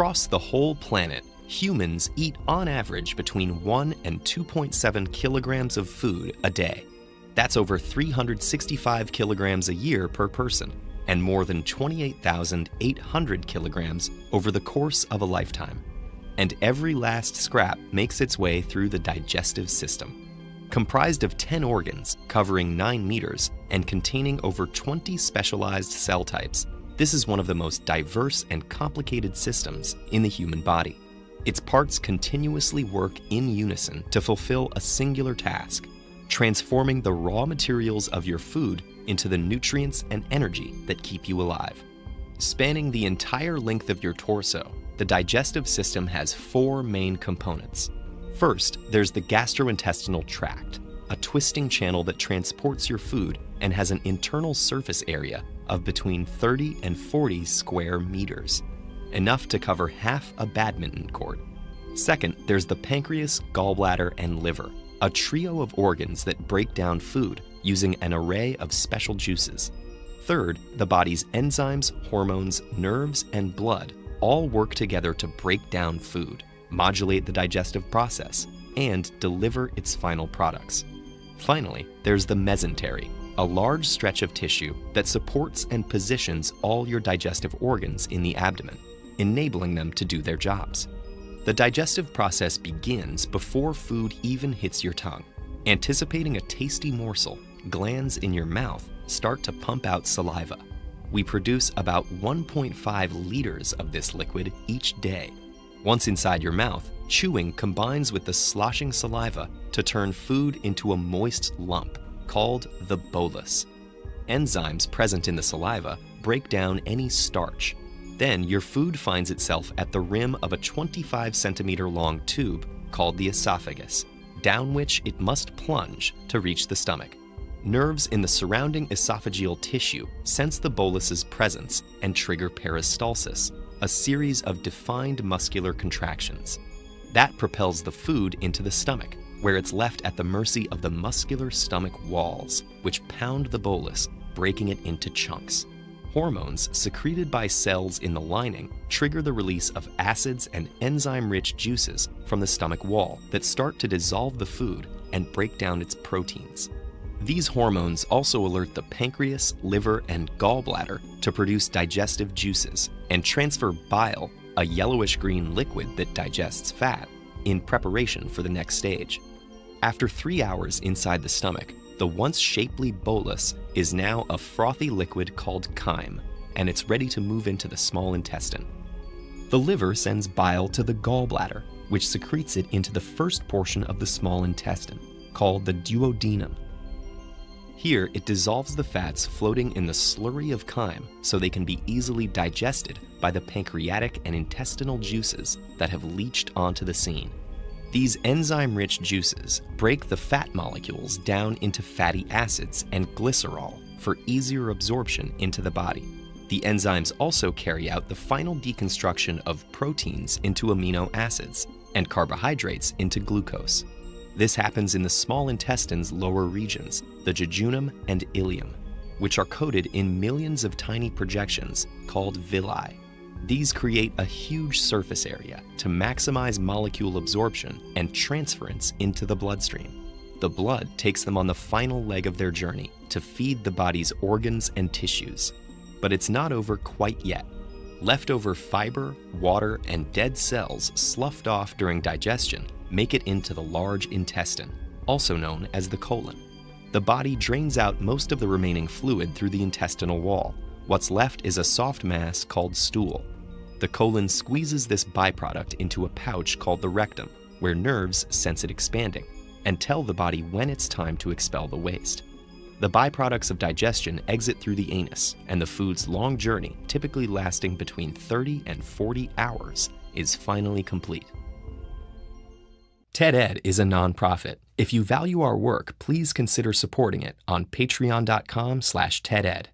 Across the whole planet, humans eat on average between 1 and 2.7 kilograms of food a day. That's over 365 kilograms a year per person, and more than 28,800 kilograms over the course of a lifetime. And every last scrap makes its way through the digestive system. Comprised of 10 organs, covering 9 meters, and containing over 20 specialized cell types, this is one of the most diverse and complicated systems in the human body. Its parts continuously work in unison to fulfill a singular task, transforming the raw materials of your food into the nutrients and energy that keep you alive. Spanning the entire length of your torso, the digestive system has 4 main components. First, there's the gastrointestinal tract, a twisting channel that transports your food and has an internal surface area of between 30 and 40 square meters, enough to cover half a badminton court. Second, there's the pancreas, gallbladder, and liver, a trio of organs that break down food using an array of special juices. Third, the body's enzymes, hormones, nerves, and blood all work together to break down food, modulate the digestive process, and deliver its final products. Finally, there's the mesentery, a large stretch of tissue that supports and positions all your digestive organs in the abdomen, enabling them to do their jobs. The digestive process begins before food even hits your tongue. Anticipating a tasty morsel, glands in your mouth start to pump out saliva. We produce about 1.5 liters of this liquid each day. Once inside your mouth, chewing combines with the sloshing saliva to turn food into a moist lump called the bolus. Enzymes present in the saliva break down any starch. Then your food finds itself at the rim of a 25 centimeter long tube called the esophagus, down which it must plunge to reach the stomach. Nerves in the surrounding esophageal tissue sense the bolus's presence and trigger peristalsis, a series of defined muscular contractions. That propels the food into the stomach, where it's left at the mercy of the muscular stomach walls, which pound the bolus, breaking it into chunks. Hormones secreted by cells in the lining trigger the release of acids and enzyme-rich juices from the stomach wall that start to dissolve the food and break down its proteins. These hormones also alert the pancreas, liver, and gallbladder to produce digestive juices and transfer bile, a yellowish-green liquid that digests fat, in preparation for the next stage. After 3 hours inside the stomach, the once shapely bolus is now a frothy liquid called chyme, and it's ready to move into the small intestine. The liver sends bile to the gallbladder, which secretes it into the first portion of the small intestine, called the duodenum. Here, it dissolves the fats floating in the slurry of chyme so they can be easily digested by the pancreatic and intestinal juices that have leached onto the scene. These enzyme-rich juices break the fat molecules down into fatty acids and glycerol for easier absorption into the body. The enzymes also carry out the final deconstruction of proteins into amino acids and carbohydrates into glucose. This happens in the small intestine's lower regions, the jejunum and ileum, which are coated in millions of tiny projections called villi. These create a huge surface area to maximize molecule absorption and transference into the bloodstream. The blood takes them on the final leg of their journey to feed the body's organs and tissues. But it's not over quite yet. Leftover fiber, water, and dead cells sloughed off during digestion make it into the large intestine, also known as the colon. The body drains out most of the remaining fluid through the intestinal wall. What's left is a soft mass called stool. The colon squeezes this byproduct into a pouch called the rectum, where nerves sense it expanding and tell the body when it's time to expel the waste. The byproducts of digestion exit through the anus, and the food's long journey, typically lasting between 30 and 40 hours, is finally complete. TED-Ed is a nonprofit. If you value our work, please consider supporting it on patreon.com/TEDEd.